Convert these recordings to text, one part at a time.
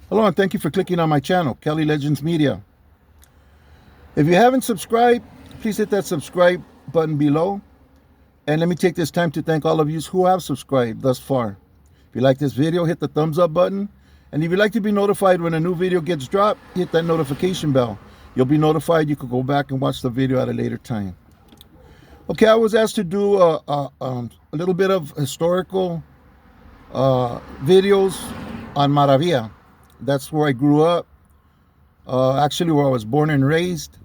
Hello, and thank you for clicking on my channel, Kelly Legends Media. If you haven't subscribed, please hit that subscribe button below. And let me take this time to thank all of you who have subscribed thus far. If you like this video, hit the thumbs up button. And if you'd like to be notified when a new video gets dropped, hit that notification bell. You'll be notified. You could go back and watch the video at a later time. Okay, I was asked to do a little bit of historical videos on Maravilla. That's where I grew up, actually where I was born and raised,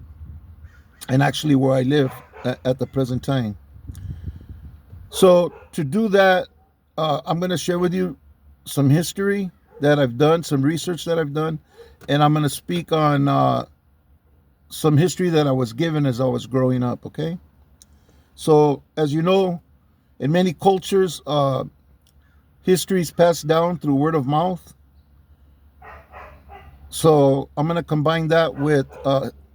and actually where I live at the present time. So to do that, I'm going to share with you some history that I've done, some research that I've done, and I'm going to speak on some history that I was given as I was growing up, okay? So as you know, in many cultures, history is passed down through word of mouth. So I'm going to combine that with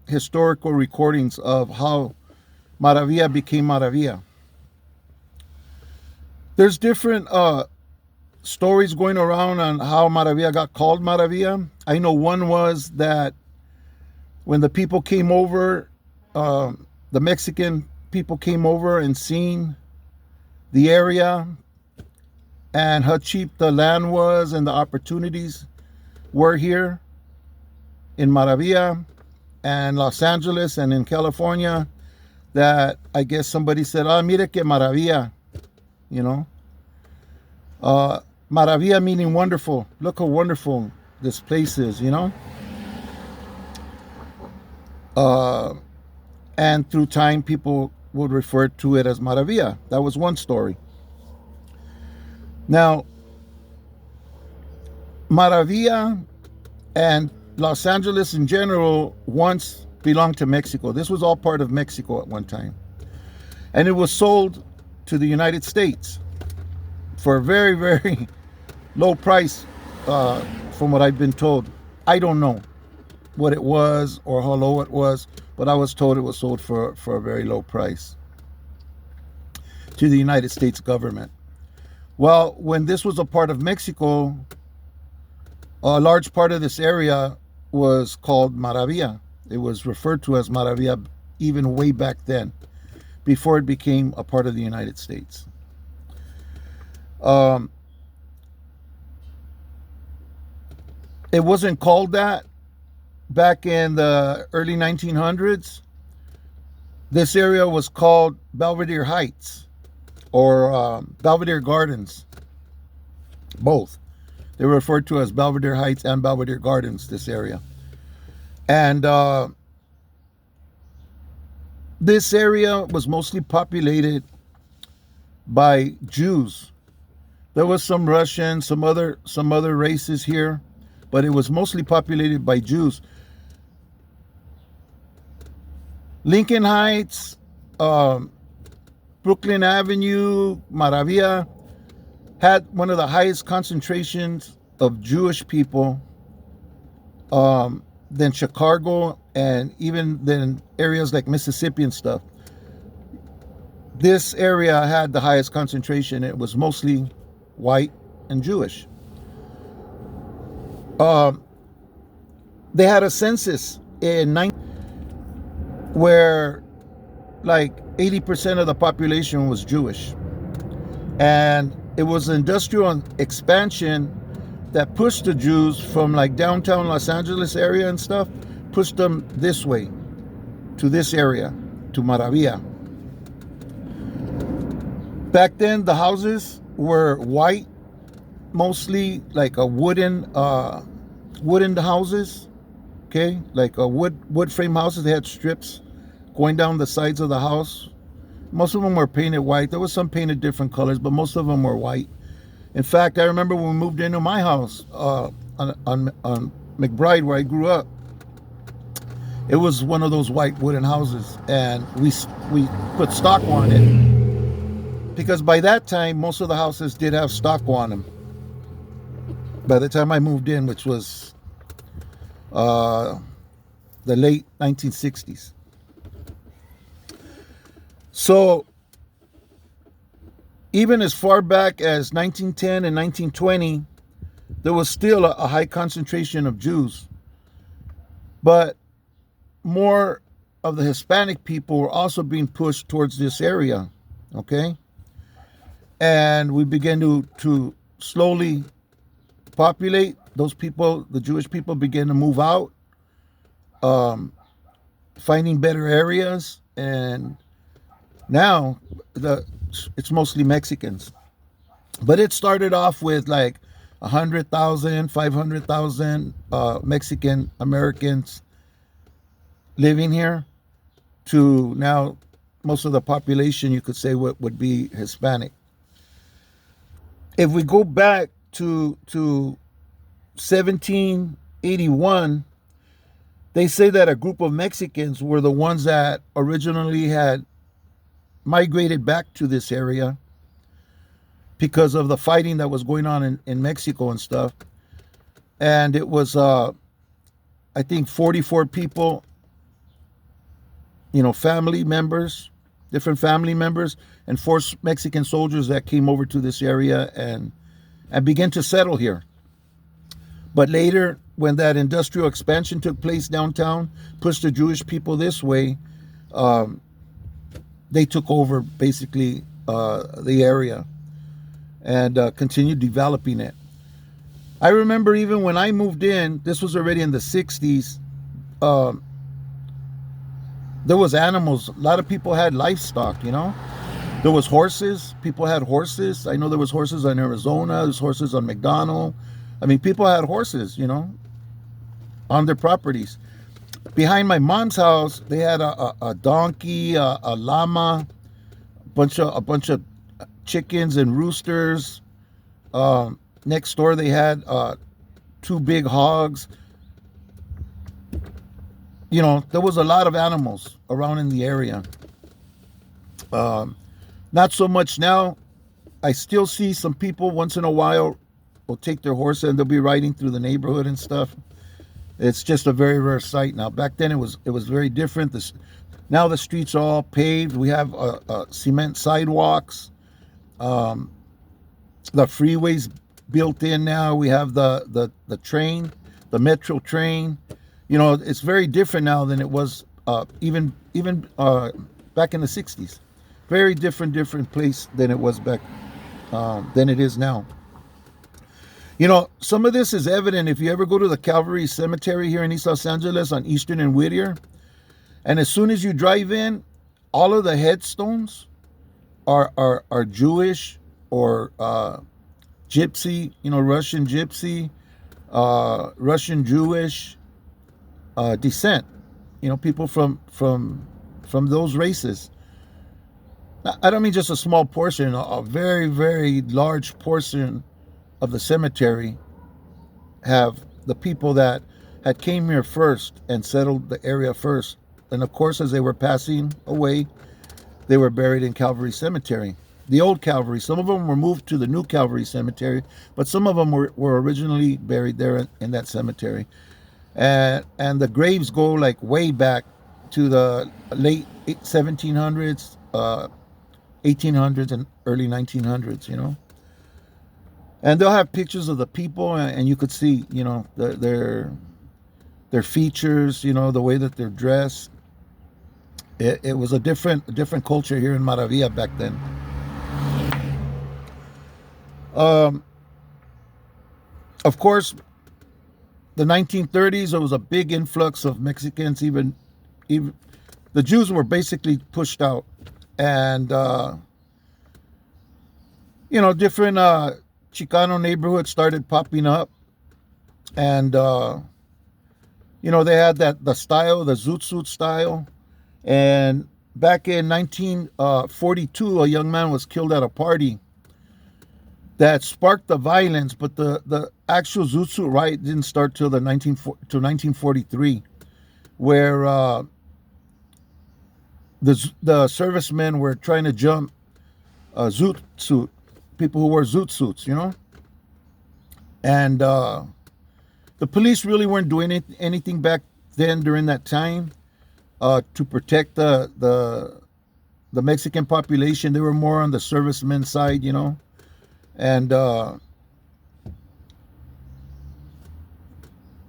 historical recordings of how Maravilla became Maravilla. There's different stories going around on how Maravilla got called Maravilla. I know one was that when the people came over, the Mexican people came over and seen the area and how cheap the land was and the opportunities were here in Maravilla and Los Angeles and in California, that I guess somebody said, mire que maravilla, you know. Maravilla meaning wonderful. Look how wonderful this place is, you know. And through time, people would refer to it as Maravilla. That was one story. Now, Maravilla and Los Angeles in general once belonged to Mexico. This was all part of Mexico at one time. And it was sold to the United States for a very, very low price, from what I've been told. I don't know what it was or how low it was, but I was told it was sold for a very low price to the United States government. Well, when this was a part of Mexico, a large part of this area was called Maravilla. It was referred to as Maravilla even way back then, before it became a part of the United States. It wasn't called that back in the early 1900s. This area was called Belvedere Heights or Belvedere Gardens, both. They were referred to as Belvedere Heights and Belvedere Gardens, this area. And this area was mostly populated by Jews. There was some Russians, some other races here, but it was mostly populated by Jews. Lincoln Heights, Brooklyn Avenue, Maravilla had one of the highest concentrations of Jewish people than Chicago, and even than areas like Mississippi and stuff. This area had the highest concentration. It was mostly white and Jewish. They had a census in where like 80% of the population was Jewish. And it was industrial expansion that pushed the Jews from like downtown Los Angeles area and stuff, pushed them this way, to this area, to Maravilla. Back then, the houses were white, mostly like a wooden houses, okay? Like a wood frame houses. They had strips going down the sides of the house. Most of them were painted white. There was some painted different colors, but most of them were white. In fact, I remember when we moved into my house on McBride, where I grew up, it was one of those white wooden houses, and we put stucco on it, because by that time, most of the houses did have stucco on them. By the time I moved in, which was the late 1960s. So even as far back as 1910 and 1920, there was still a high concentration of Jews, but more of the Hispanic people were also being pushed towards this area. Okay, and we began to slowly populate. Those people, the Jewish people, began to move out, um, finding better areas, and now the it's mostly Mexicans. But it started off with like 100,000, 500,000 Mexican Americans living here, to now most of the population, you could say, would be Hispanic. If we go back to 1781, they say that a group of Mexicans were the ones that originally had migrated back to this area because of the fighting that was going on in Mexico and stuff. And it was, I think, 44 people, family members, different family members, and 4 Mexican soldiers that came over to this area and began to settle here. But later, when that industrial expansion took place downtown, pushed the Jewish people this way, they took over basically the area and continued developing it. I remember even when I moved in, this was already in the 60s, there was animals. A lot of people had livestock, There was horses. People had horses. I know there was horses in Arizona. There's horses on McDonald. I mean, people had horses, on their properties. Behind my mom's house, they had a donkey, a llama, a bunch of chickens and roosters. Next door, they had 2 big hogs. There was a lot of animals around in the area. Not so much now. I still see some people once in a while will take their horse and they'll be riding through the neighborhood and stuff. It's just a very rare sight now. Back then it was very different. Now the streets are all paved. We have cement sidewalks. The freeways built in now. We have the train, the metro train. It's very different now than it was even back in the 60s. Very different place than it was back than it is now. Some of this is evident if you ever go to the Calvary Cemetery here in East Los Angeles on Eastern and Whittier. And as soon as you drive in, all of the headstones are Jewish or Gypsy, Russian Gypsy, Russian Jewish descent. People from those races. I don't mean just a small portion, a very, very large portion of the cemetery have the people that had came here first and settled the area first. And of course, as they were passing away, they were buried in Calvary Cemetery. The old Calvary. Some of them were moved to the new Calvary Cemetery, but some of them were originally buried there in that cemetery. And the graves go like way back to the late 1700s, 1800s, and early 1900s, And they'll have pictures of the people, and you could see, their features, the way that they're dressed. It was a different culture here in Maravilla back then. Of course, the 1930s, there was a big influx of Mexicans. Even the Jews were basically pushed out, and different Chicano neighborhoods started popping up, and they had the style, the Zoot style. And back in 1942, a young man was killed at a party that sparked the violence, but the actual Zoot riot didn't start till 1943, where the servicemen were trying to jump Zoot suit, people who wore Zoot suits, and the police really weren't doing anything back then during that time to protect the Mexican population. They were more on the servicemen side, and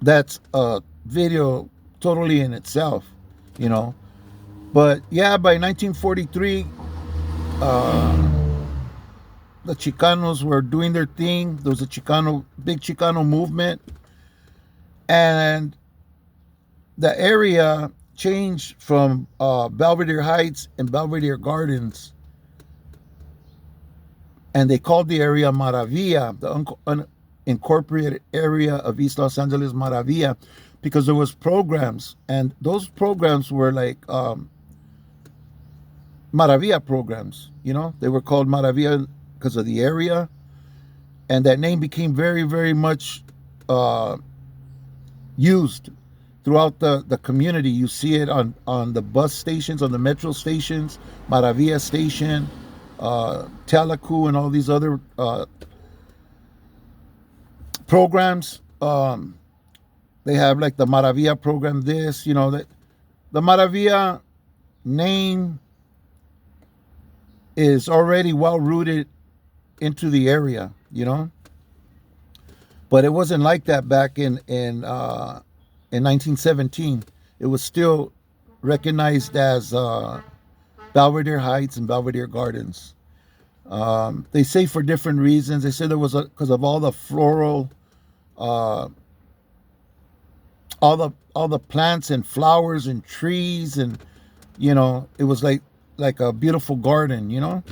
that's a video totally in itself, you know. But yeah, by 1943, the Chicanos were doing their thing. There was a big Chicano movement, and the area changed from Belvedere Heights and Belvedere Gardens, and they called the area Maravilla, the unincorporated area of East Los Angeles, Maravilla, because there was programs, and those programs were like Maravilla programs. You know, they were called Maravilla because of the area, and that name became very, very much used throughout the community. You see it on the bus stations, on the metro stations, Maravilla Station, Telecu, and all these other programs. They have like the Maravilla program. This, you know, the Maravilla name is already well rooted into the area, you know. But it wasn't like that back in 1917. It was still recognized as Belvedere Heights and Belvedere Gardens. They say for different reasons. They say there was because of all the floral, all the plants and flowers and trees, and you know, it was like a beautiful garden, you know.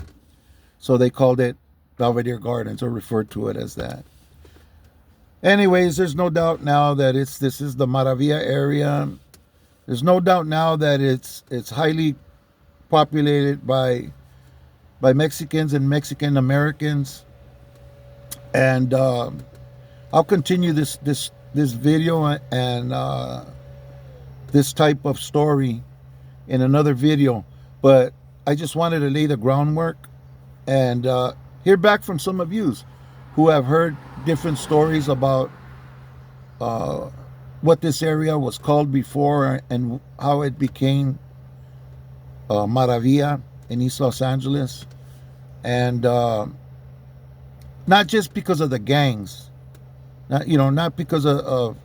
So they called it Belvedere Gardens, or referred to it as that. Anyways, there's no doubt now that this is the Maravilla area. There's no doubt now that it's highly populated by Mexicans and Mexican Americans. And I'll continue this video and this type of story in another video. But I just wanted to lay the groundwork and hear back from some of you who have heard different stories about what this area was called before and how it became Maravilla in East Los Angeles. And not just because of the gangs, not because of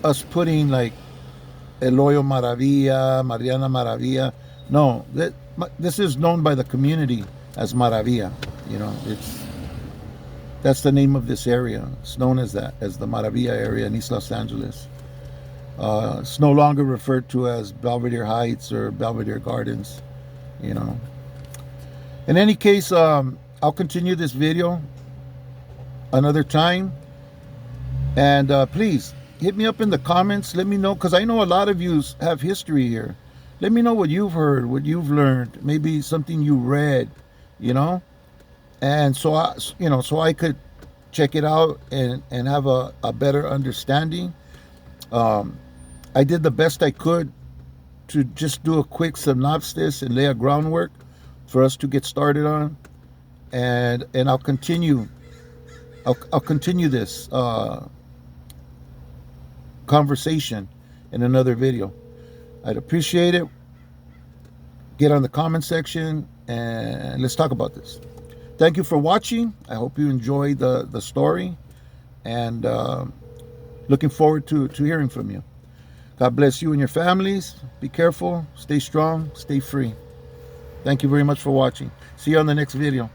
us putting like Eloyo Maravilla, Mariana Maravilla. No, this is known by the community as Maravilla. You know, that's the name of this area. It's known as that, as the Maravilla area in East Los Angeles. It's no longer referred to as Belvedere Heights or Belvedere Gardens. You know. In any case, I'll continue this video another time, and please hit me up in the comments. Let me know, because I know a lot of you have history here. Let me know what you've heard, what you've learned, maybe something you read, you know. And so I could check it out and have a better understanding. I did the best I could to just do a quick synopsis and lay a groundwork for us to get started on, and I'll continue this conversation in another video. I'd appreciate it. Get on the comment section and let's talk about this. Thank you for watching. I hope you enjoyed the story, and looking forward to hearing from you. God bless you and your families. Be careful, stay strong, stay free. Thank you very much for watching. See you on the next video.